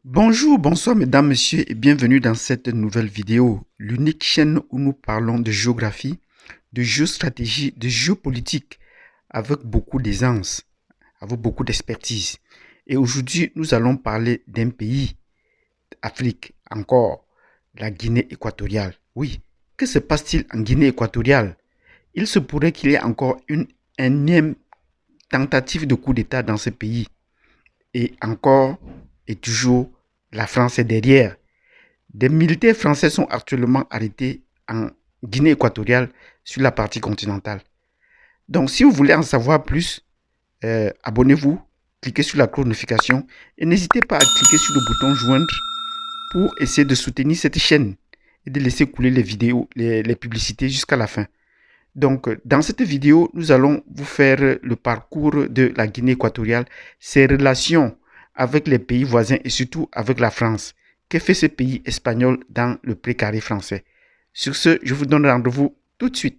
Bonjour, bonsoir mesdames, messieurs et bienvenue dans cette nouvelle vidéo, l'unique chaîne où nous parlons de géographie, de géostratégie, de géopolitique avec beaucoup d'aisance, avec beaucoup d'expertise. Et aujourd'hui, nous allons parler d'un pays, Afrique, encore, la Guinée équatoriale. Oui, que se passe-t-il en Guinée équatoriale? Il se pourrait qu'il y ait encore une énième tentative de coup d'État dans ce pays. Et encore et toujours, la France est derrière. Des militaires français sont actuellement arrêtés en Guinée équatoriale sur la partie continentale. Donc, si vous voulez en savoir plus, abonnez-vous, cliquez sur la cloche de notification et n'hésitez pas à cliquer sur le bouton joindre pour essayer de soutenir cette chaîne et de laisser couler les vidéos, les publicités jusqu'à la fin. Donc, dans cette vidéo, nous allons vous faire le parcours de la Guinée équatoriale, ses relations avec les pays voisins et surtout avec la France. Que fait ce pays espagnol dans le précaré français? Sur ce, je vous donne rendez-vous tout de suite.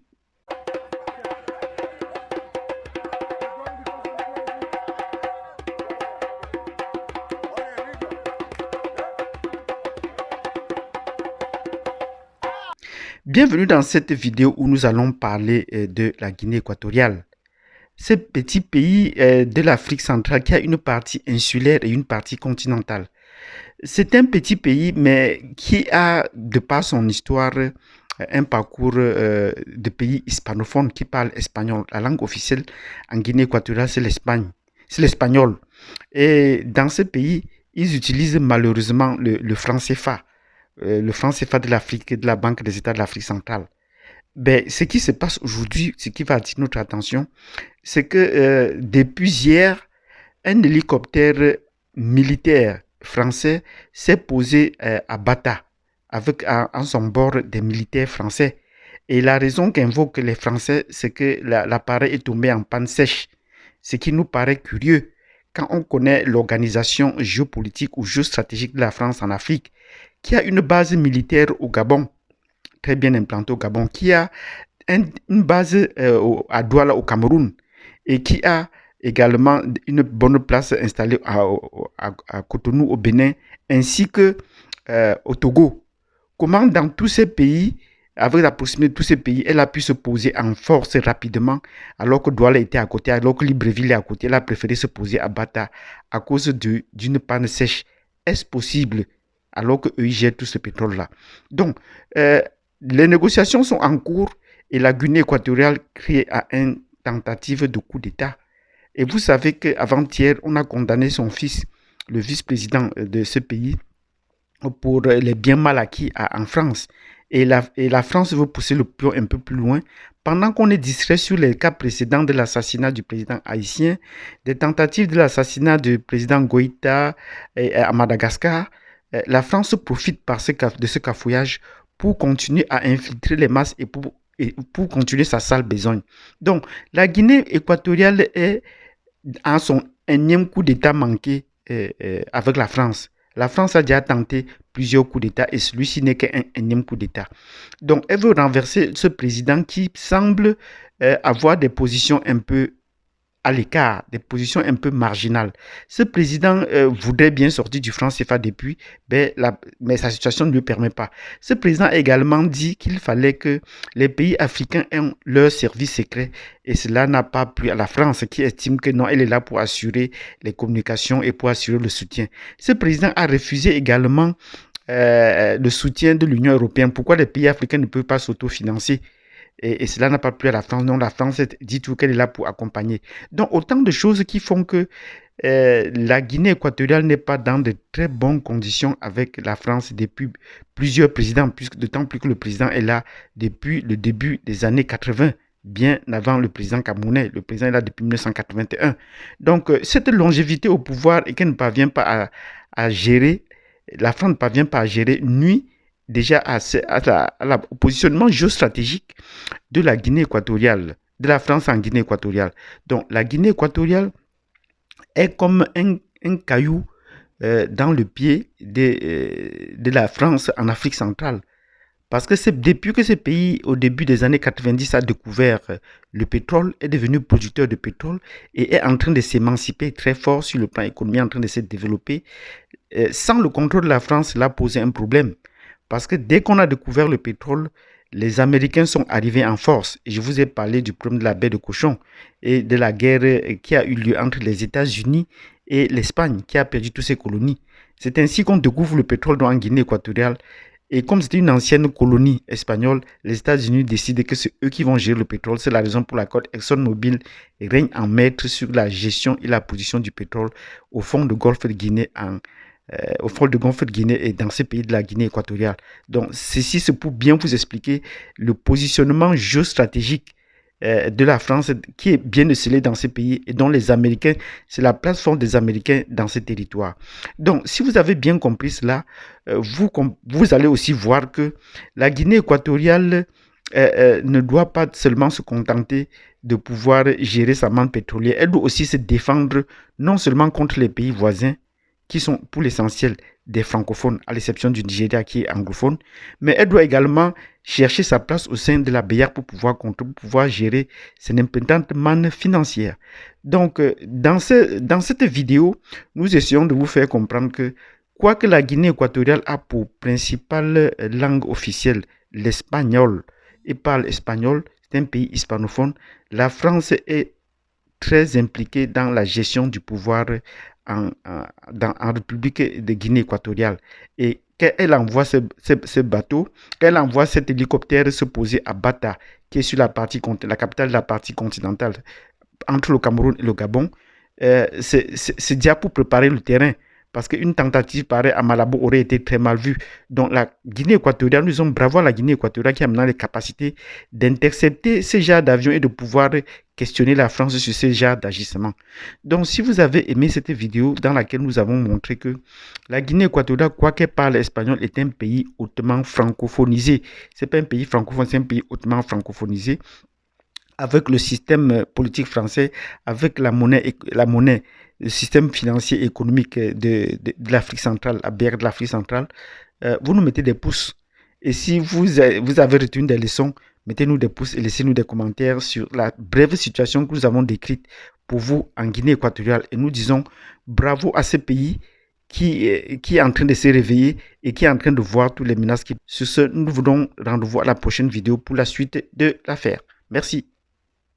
Bienvenue dans cette vidéo où nous allons parler de la Guinée équatoriale. Ce petit pays de l'Afrique centrale qui a une partie insulaire et une partie continentale. C'est un petit pays, mais qui a, de par son histoire, un parcours de pays hispanophone qui parle espagnol. La langue officielle en Guinée équatoriale, c'est l'Espagne. C'est l'espagnol. Et dans ce pays, ils utilisent malheureusement le franc CFA. Le franc CFA de l'Afrique et de la Banque des États de l'Afrique centrale. Ben, ce qui se passe aujourd'hui, ce qui va attirer notre attention, c'est que depuis hier, un hélicoptère militaire français s'est posé à Bata avec en son bord des militaires français. Et la raison qu'invoquent les Français, c'est que l'appareil est tombé en panne sèche. Ce qui nous paraît curieux quand on connaît l'organisation géopolitique ou géostratégique de la France en Afrique, qui a une base militaire au Gabon, très bien implantée au Gabon, qui a une base à Douala au Cameroun et qui a également une bonne place installée à Cotonou au Bénin ainsi que au Togo. Comment dans tous ces pays, avec la proximité de tous ces pays, elle a pu se poser en force rapidement alors que Douala était à côté, alors que Libreville est à côté, elle a préféré se poser à Bata à cause d'une panne sèche. Est-ce possible alors qu'eux ils gèrent tout ce pétrole-là? Donc, les négociations sont en cours et la Guinée équatoriale crée à une tentative de coup d'État. Et vous savez qu'avant-hier, on a condamné son fils, le vice-président de ce pays, pour les biens mal acquis en France. Et la France veut pousser le pion un peu plus loin. Pendant qu'on est distrait sur les cas précédents de l'assassinat du président haïtien, des tentatives de l'assassinat du président Goïta à Madagascar, la France profite de ce cafouillage pour continuer à infiltrer les masses et pour continuer sa sale besogne. Donc, la Guinée équatoriale est en son énième coup d'État manqué avec la France. La France a déjà tenté plusieurs coups d'État et celui-ci n'est qu'un énième coup d'État. Donc, elle veut renverser ce président qui semble avoir des positions un peu à l'écart, des positions un peu marginales. Ce président voudrait bien sortir du franc CFA depuis, mais sa situation ne lui permet pas. Ce président a également dit qu'il fallait que les pays africains aient leur service secret et cela n'a pas plu à la France qui estime que non, elle est là pour assurer les communications et pour assurer le soutien. Ce président a refusé également le soutien de l'Union européenne. Pourquoi les pays africains ne peuvent pas s'autofinancer? Et cela n'a pas plu à la France. Non, la France dit tout qu'elle est là pour accompagner. Donc, autant de choses qui font que la Guinée équatoriale n'est pas dans de très bonnes conditions avec la France depuis plusieurs présidents, d'autant plus que le président est là depuis le début des années 80, bien avant le président camerounais. Le président est là depuis 1981. Donc, cette longévité au pouvoir et qu'elle ne parvient pas à gérer, la France ne parvient pas à gérer, nuit déjà au positionnement géostratégique de la Guinée équatoriale, de la France en Guinée équatoriale. Donc, la Guinée équatoriale est comme un caillou dans le pied de la France en Afrique centrale. Parce que c'est depuis que ce pays, au début des années 90, a découvert le pétrole, est devenu producteur de pétrole et est en train de s'émanciper très fort sur le plan économique, en train de se développer. Sans le contrôle de la France, cela posait un problème. Parce que dès qu'on a découvert le pétrole, les Américains sont arrivés en force. Et je vous ai parlé du problème de la baie de Cochon et de la guerre qui a eu lieu entre les États-Unis et l'Espagne, qui a perdu toutes ses colonies. C'est ainsi qu'on découvre le pétrole en Guinée équatoriale. Et comme c'était une ancienne colonie espagnole, les États-Unis décident que c'est eux qui vont gérer le pétrole. C'est la raison pour laquelle ExxonMobil règne en maître sur la gestion et la position du pétrole au fond du golfe de Guinée au fond du golfe de Guinée et dans ces pays de la Guinée équatoriale. Donc, ceci, c'est pour bien vous expliquer le positionnement géostratégique de la France qui est bien scellé dans ces pays et dont les Américains, c'est la plateforme des Américains dans ces territoires. Donc, si vous avez bien compris cela, vous allez aussi voir que la Guinée équatoriale ne doit pas seulement se contenter de pouvoir gérer sa manne pétrolière, elle doit aussi se défendre non seulement contre les pays voisins, qui sont pour l'essentiel des francophones, à l'exception du Nigeria qui est anglophone, mais elle doit également chercher sa place au sein de la BEAC pour pouvoir gérer ses importantes mannes financières. Donc, dans cette vidéo, nous essayons de vous faire comprendre que, quoique la Guinée équatoriale a pour principale langue officielle l'espagnol et parle espagnol, c'est un pays hispanophone, la France est très impliquée dans la gestion du pouvoir en République de Guinée équatoriale. Et qu'elle envoie ce bateau, qu'elle envoie cet hélicoptère se poser à Bata, qui est sur la capitale de la partie continentale, entre le Cameroun et le Gabon, c'est déjà pour préparer le terrain. Parce qu'une tentative pareille à Malabo aurait été très mal vue. Donc la Guinée équatoriale, nous sommes bravo à la Guinée équatoriale qui a maintenant les capacités d'intercepter ces genres d'avions et de pouvoir questionner la France sur ces genres d'agissement. Donc si vous avez aimé cette vidéo dans laquelle nous avons montré que la Guinée équatoriale, quoiqu'elle parle espagnol, est un pays hautement francophonisé. Ce n'est pas un pays francophone, c'est un pays hautement francophonisé, avec le système politique français, avec la monnaie, le système financier et économique de l'Afrique centrale, la BR de l'Afrique centrale, vous nous mettez des pouces. Et si vous avez retenu des leçons, mettez-nous des pouces et laissez-nous des commentaires sur la brève situation que nous avons décrite pour vous en Guinée équatoriale. Et nous disons bravo à ce pays qui est en train de se réveiller et qui est en train de voir toutes les menaces. Sur ce, nous vous donnons rendez-vous à la prochaine vidéo pour la suite de l'affaire. Merci.